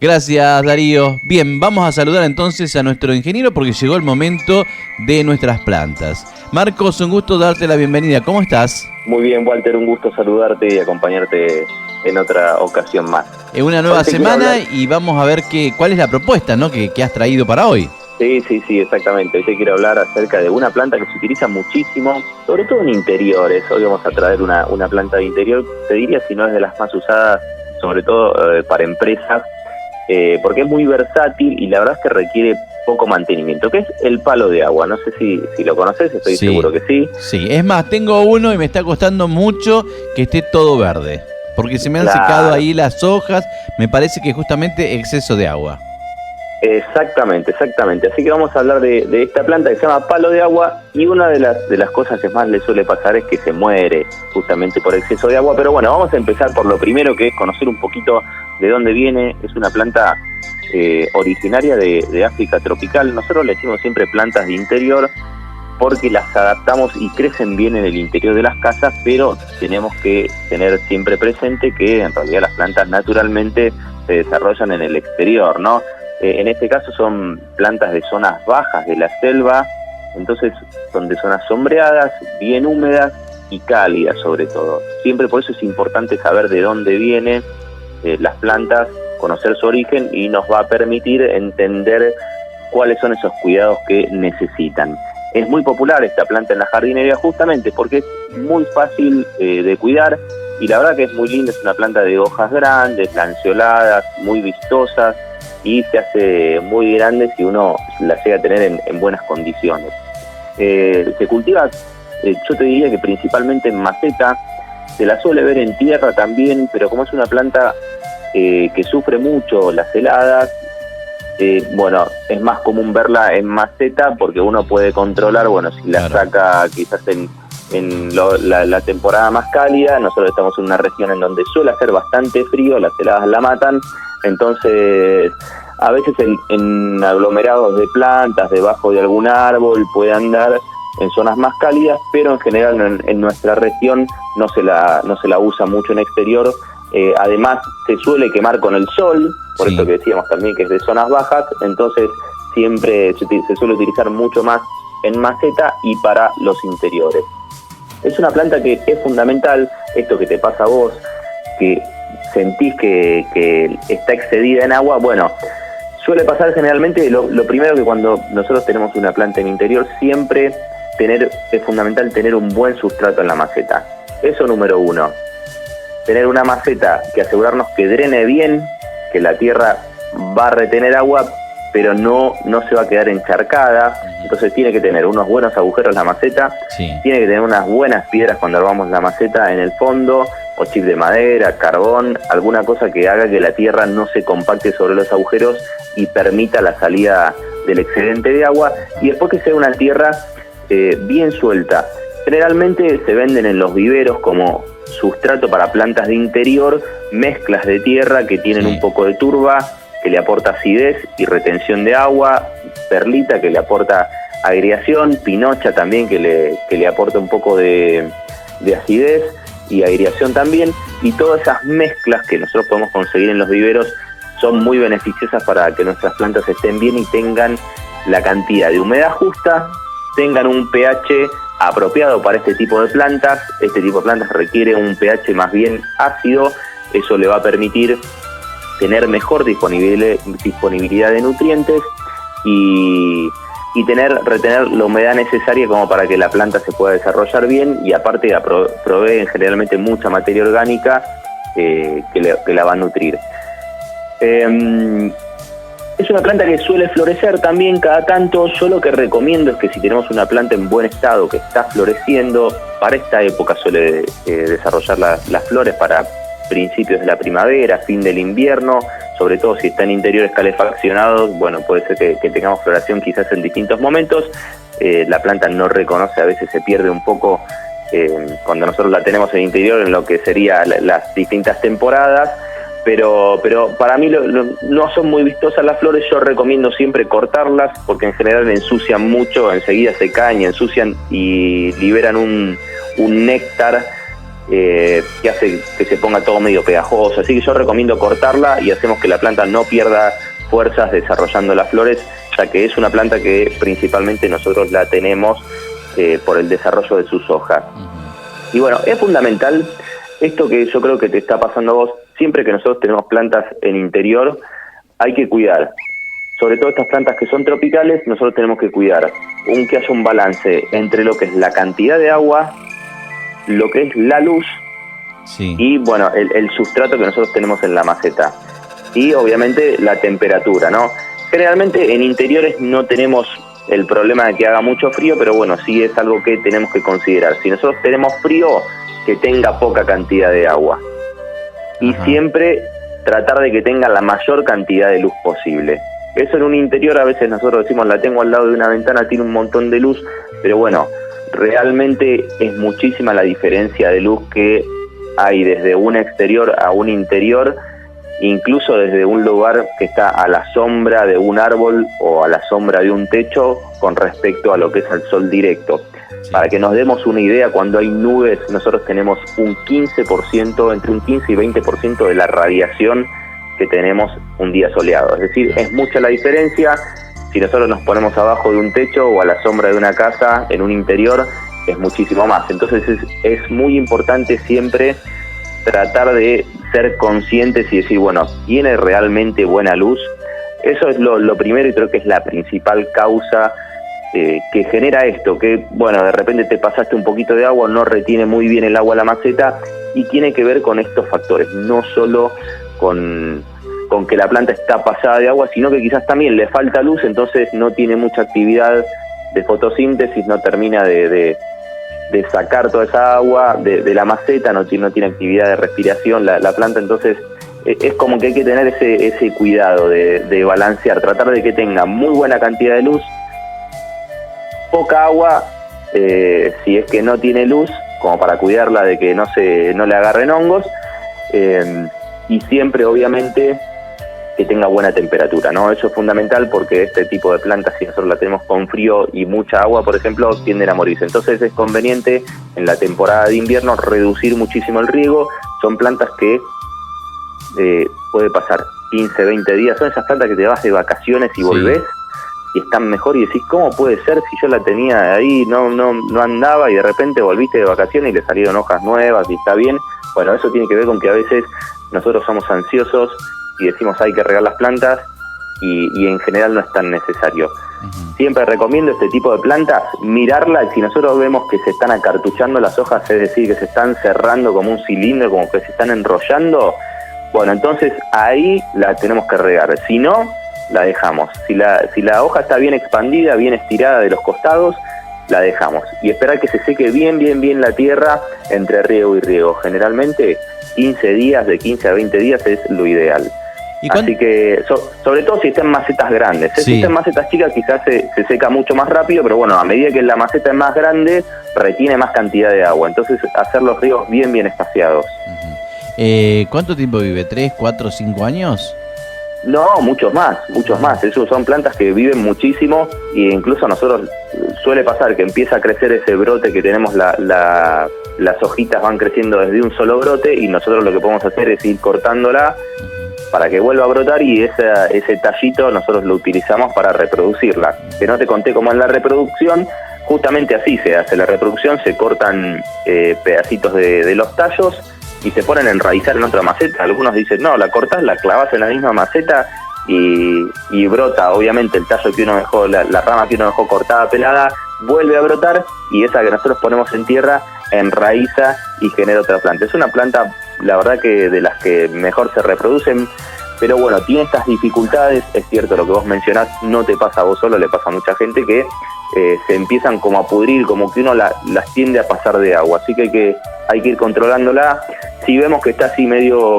Gracias, Darío. Bien, vamos a saludar entonces a nuestro ingeniero porque llegó el momento de nuestras plantas. Marcos, un gusto darte la bienvenida. ¿Cómo estás? Muy bien, Walter, un gusto saludarte y acompañarte en otra ocasión más. En una nueva semana y vamos a ver cuál es la propuesta, ¿no? que has traído para hoy. Sí, exactamente. Hoy te quiero hablar acerca de una planta que se utiliza muchísimo, sobre todo en interiores. Hoy vamos a traer una planta de interior, te diría si no es de las más usadas, sobre todo para empresas, porque es muy versátil y la verdad es que requiere poco mantenimiento, que es el palo de agua. No sé si lo conoces, estoy seguro que sí. Sí, es más, tengo uno y me está costando mucho que esté todo verde, porque se me han secado ahí las hojas, me parece que justamente exceso de agua. Exactamente. Así que vamos a hablar de esta planta que se llama palo de agua, y una de las cosas que más le suele pasar es que se muere justamente por exceso de agua. Pero bueno, vamos a empezar por lo primero, que es conocer un poquito de dónde viene. Es una planta originaria de África tropical. Nosotros le decimos siempre plantas de interior porque las adaptamos y crecen bien en el interior de las casas, pero tenemos que tener siempre presente que en realidad las plantas naturalmente se desarrollan en el exterior, ¿no? En este caso son plantas de zonas bajas de la selva, entonces son de zonas sombreadas, bien húmedas y cálidas sobre todo. Siempre por eso es importante saber de dónde vienen las plantas, conocer su origen, y nos va a permitir entender cuáles son esos cuidados que necesitan. Es muy popular esta planta en la jardinería justamente porque es muy fácil de cuidar, y la verdad que es muy linda. Es una planta de hojas grandes, lanceoladas, muy vistosas, y se hace muy grande si uno la llega a tener en buenas condiciones. Se cultiva, yo te diría que principalmente en maceta. Se la suele ver en tierra también, pero como es una planta que sufre mucho las heladas, bueno, es más común verla en maceta porque uno puede controlar, bueno, si la saca quizás en la temporada más cálida. Nosotros estamos en una región en donde suele hacer bastante frío, las heladas la matan. Entonces, a veces en aglomerados de plantas, debajo de algún árbol, puede andar en zonas más cálidas, pero en general en nuestra región no se la usa mucho en exterior. Además, se suele quemar con el sol, por eso que decíamos también que es de zonas bajas. Entonces, siempre se suele utilizar mucho más en maceta y para los interiores. Es una planta que es fundamental, esto que te pasa a vos, que sentís que está excedida en agua. Bueno, suele pasar generalmente lo primero, que cuando nosotros tenemos una planta en interior, siempre es fundamental tener un buen sustrato en la maceta. Eso número uno. Tener una maceta que asegurarnos que drene bien, que la tierra va a retener agua, pero no se va a quedar encharcada. Entonces tiene que tener unos buenos agujeros la maceta, tiene que tener unas buenas piedras cuando armamos la maceta en el fondo, o chip de madera, carbón, alguna cosa que haga que la tierra no se compacte sobre los agujeros y permita la salida del excedente de agua. Y después que sea una tierra bien suelta. Generalmente se venden en los viveros como sustrato para plantas de interior mezclas de tierra que tienen un poco de turba, que le aporta acidez y retención de agua, perlita que le aporta agriación, pinocha también que le aporta un poco de acidez y aireación también. Y todas esas mezclas que nosotros podemos conseguir en los viveros son muy beneficiosas para que nuestras plantas estén bien y tengan la cantidad de humedad justa, tengan un pH apropiado para este tipo de plantas. Este tipo de plantas requiere un pH más bien ácido. Eso le va a permitir tener mejor disponibilidad de nutrientes y retener la humedad necesaria como para que la planta se pueda desarrollar bien, y aparte provee generalmente mucha materia orgánica que la va a nutrir. Es una planta que suele florecer también cada tanto. Yo lo que recomiendo es que si tenemos una planta en buen estado que está floreciendo, para esta época suele desarrollar las flores para principios de la primavera, fin del invierno, sobre todo si está en interiores calefaccionados. Bueno, puede ser que tengamos floración quizás en distintos momentos. La planta no reconoce, a veces se pierde un poco cuando nosotros la tenemos en interior en lo que sería las distintas temporadas. Pero para mí no son muy vistosas las flores. Yo recomiendo siempre cortarlas porque en general ensucian mucho, enseguida se caen y ensucian y liberan un néctar que hace que se ponga todo medio pegajoso, así que yo recomiendo cortarla y hacemos que la planta no pierda fuerzas desarrollando las flores, ya que es una planta que principalmente nosotros la tenemos por el desarrollo de sus hojas. Y bueno, es fundamental esto que yo creo que te está pasando a vos. Siempre que nosotros tenemos plantas en interior, hay que cuidar. Sobre todo estas plantas que son tropicales, nosotros tenemos que cuidar que haya un balance entre lo que es la cantidad de agua, lo que es la luz, sí, y bueno, el sustrato que nosotros tenemos en la maceta. Y obviamente la temperatura, ¿no? Generalmente en interiores no tenemos el problema de que haga mucho frío, pero bueno, sí es algo que tenemos que considerar. Si nosotros tenemos frío, que tenga poca cantidad de agua. Y siempre tratar de que tenga la mayor cantidad de luz posible. Eso en un interior a veces nosotros decimos, la tengo al lado de una ventana, tiene un montón de luz, pero bueno, realmente es muchísima la diferencia de luz que hay desde un exterior a un interior, incluso desde un lugar que está a la sombra de un árbol o a la sombra de un techo con respecto a lo que es el sol directo. Para que nos demos una idea, cuando hay nubes, nosotros tenemos un 15%, entre un 15 y 20% de la radiación que tenemos un día soleado. Es decir, es mucha la diferencia. Si nosotros nos ponemos abajo de un techo o a la sombra de una casa, en un interior, es muchísimo más. Entonces es muy importante siempre tratar de ser conscientes y decir, bueno, ¿tiene realmente buena luz? Eso es lo primero y creo que es la principal causa que genera esto, que bueno, de repente te pasaste un poquito de agua, no retiene muy bien el agua a la maceta, y tiene que ver con estos factores, no solo con que la planta está pasada de agua, sino que quizás también le falta luz, entonces no tiene mucha actividad de fotosíntesis, no termina de sacar toda esa agua de la maceta, no tiene actividad de respiración la planta. Entonces es como que hay que tener ese cuidado de balancear, tratar de que tenga muy buena cantidad de luz, poca agua, si es que no tiene luz, como para cuidarla de que no le agarren hongos, y siempre obviamente que tenga buena temperatura, ¿no? Eso es fundamental porque este tipo de plantas, si nosotros la tenemos con frío y mucha agua, por ejemplo, tienden a morirse. Entonces es conveniente en la temporada de invierno reducir muchísimo el riego. Son plantas que puede pasar 15, 20 días, son esas plantas que te vas de vacaciones y volvés y están mejor y decís, ¿cómo puede ser si yo la tenía ahí, no andaba y de repente volviste de vacaciones y le salieron hojas nuevas y está bien? Bueno, eso tiene que ver con que a veces nosotros somos ansiosos y decimos hay que regar las plantas y en general no es tan necesario. Siempre recomiendo este tipo de plantas, mirarla, y si nosotros vemos que se están acartuchando las hojas, es decir, que se están cerrando como un cilindro, como que se están enrollando, bueno, entonces ahí la tenemos que regar. Si no, la dejamos. Si la hoja está bien expandida, bien estirada de los costados, la dejamos. Y esperar que se seque bien la tierra entre riego y riego. Generalmente 15 días, de 15 a 20 días es lo ideal. Así que, sobre todo si está en macetas grandes. Si está en macetas chicas quizás se seca mucho más rápido, pero bueno, a medida que la maceta es más grande, retiene más cantidad de agua. Entonces hacer los riegos bien espaciados. ¿Cuánto tiempo vive? ¿3, 4, 5 años? No, muchos más. Esos son plantas que viven muchísimo, e incluso a nosotros suele pasar que empieza a crecer ese brote que tenemos, las hojitas van creciendo desde un solo brote, y nosotros lo que podemos hacer es ir cortándola para que vuelva a brotar, y ese tallito nosotros lo utilizamos para reproducirla. Que no te conté cómo es la reproducción, justamente así se hace la reproducción, se cortan pedacitos de los tallos y se ponen a enraizar en otra maceta. Algunos dicen, no, la cortás, la clavás en la misma maceta y brota. Obviamente el tallo que uno dejó, la rama que uno dejó cortada, pelada, vuelve a brotar, y esa que nosotros ponemos en tierra enraiza y genera otra planta. Es una planta, la verdad, que de las que mejor se reproducen, pero bueno, tiene estas dificultades. Es cierto lo que vos mencionás, no te pasa a vos solo, le pasa a mucha gente que se empiezan como a pudrir, como que uno las tiende a pasar de agua, así que hay que ir controlándola. Si vemos que está así medio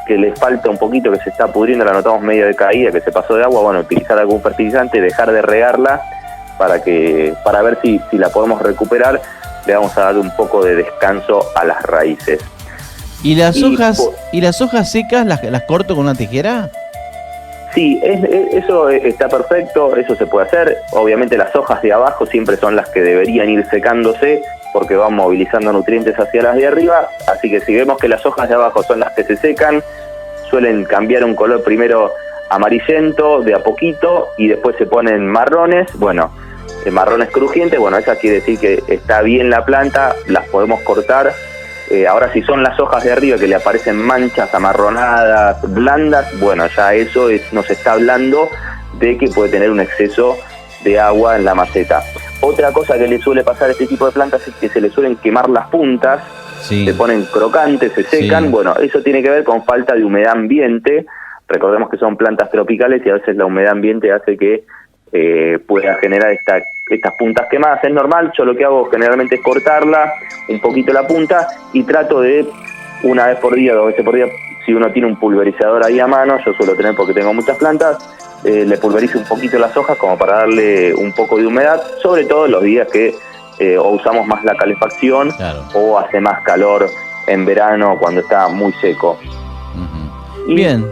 que le falta un poquito, que se está pudriendo, la notamos medio de caída, que se pasó de agua, bueno, utilizar algún fertilizante, dejar de regarla para ver si la podemos recuperar. Le vamos a dar un poco de descanso a las raíces. ¿Y las hojas secas las corto con una tijera? Sí, eso está perfecto, eso se puede hacer. Obviamente las hojas de abajo siempre son las que deberían ir secándose, porque van movilizando nutrientes hacia las de arriba, así que si vemos que las hojas de abajo son las que se secan, suelen cambiar un color primero amarillento de a poquito y después se ponen marrones, marrones crujientes, esa quiere decir que está bien la planta, las podemos cortar. Ahora si son las hojas de arriba que le aparecen manchas amarronadas, blandas, ya eso nos está hablando de que puede tener un exceso de agua en la maceta. Otra cosa que le suele pasar a este tipo de plantas es que se le suelen quemar las puntas, sí. Se ponen crocantes, se secan, sí. Eso tiene que ver con falta de humedad ambiente. Recordemos que son plantas tropicales y a veces la humedad ambiente hace que pueda generar estas puntas quemadas. Es normal, yo lo que hago generalmente es cortarla un poquito la punta y trato de una vez por día, 2 veces por día, si uno tiene un pulverizador ahí a mano, yo suelo tener porque tengo muchas plantas, le pulverizo un poquito las hojas como para darle un poco de humedad, sobre todo los días que o usamos más la calefacción, claro, o hace más calor en verano cuando está muy seco. Y bien.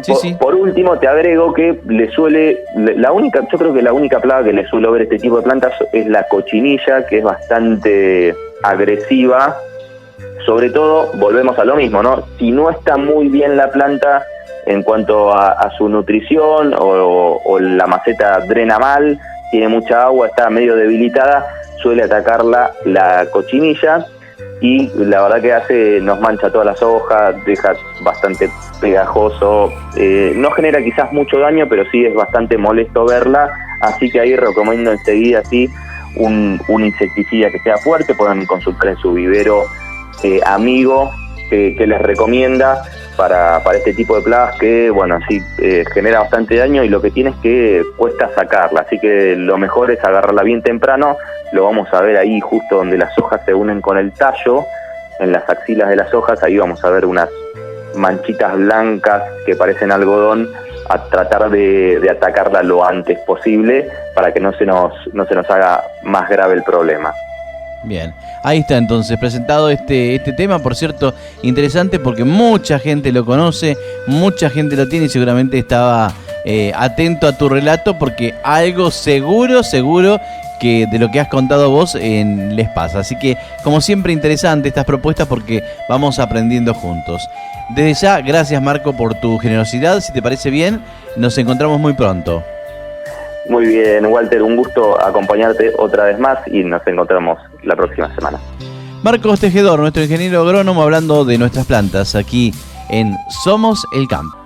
Sí. Por último, te agrego que yo creo que la única plaga que le suelo ver a este tipo de plantas es la cochinilla, que es bastante agresiva. Sobre todo, volvemos a lo mismo, ¿no? Si no está muy bien la planta en cuanto a su nutrición o la maceta drena mal, tiene mucha agua, está medio debilitada, suele atacarla la cochinilla y la verdad que nos mancha todas las hojas, deja bastante pegajoso, no genera quizás mucho daño, pero sí es bastante molesto verla, así que ahí recomiendo enseguida un insecticida que sea fuerte. Pueden consultar en su vivero amigo que les recomienda para este tipo de plagas que, genera bastante daño y lo que tiene es que cuesta sacarla, así que lo mejor es agarrarla bien temprano. Lo vamos a ver ahí justo donde las hojas se unen con el tallo, en las axilas de las hojas, ahí vamos a ver unas manchitas blancas que parecen algodón, a tratar de atacarla lo antes posible para que no se nos haga más grave el problema. Bien, ahí está entonces presentado este tema, por cierto, interesante porque mucha gente lo conoce, mucha gente lo tiene y seguramente estaba atento a tu relato porque algo seguro que de lo que has contado vos les pasa. Así que, como siempre, interesante estas propuestas porque vamos aprendiendo juntos. Desde ya, gracias Marco por tu generosidad. Si te parece bien, nos encontramos muy pronto. Muy bien, Walter, un gusto acompañarte otra vez más y nos encontramos la próxima semana. Marcos Tejedor, nuestro ingeniero agrónomo, hablando de nuestras plantas aquí en Somos el Campo.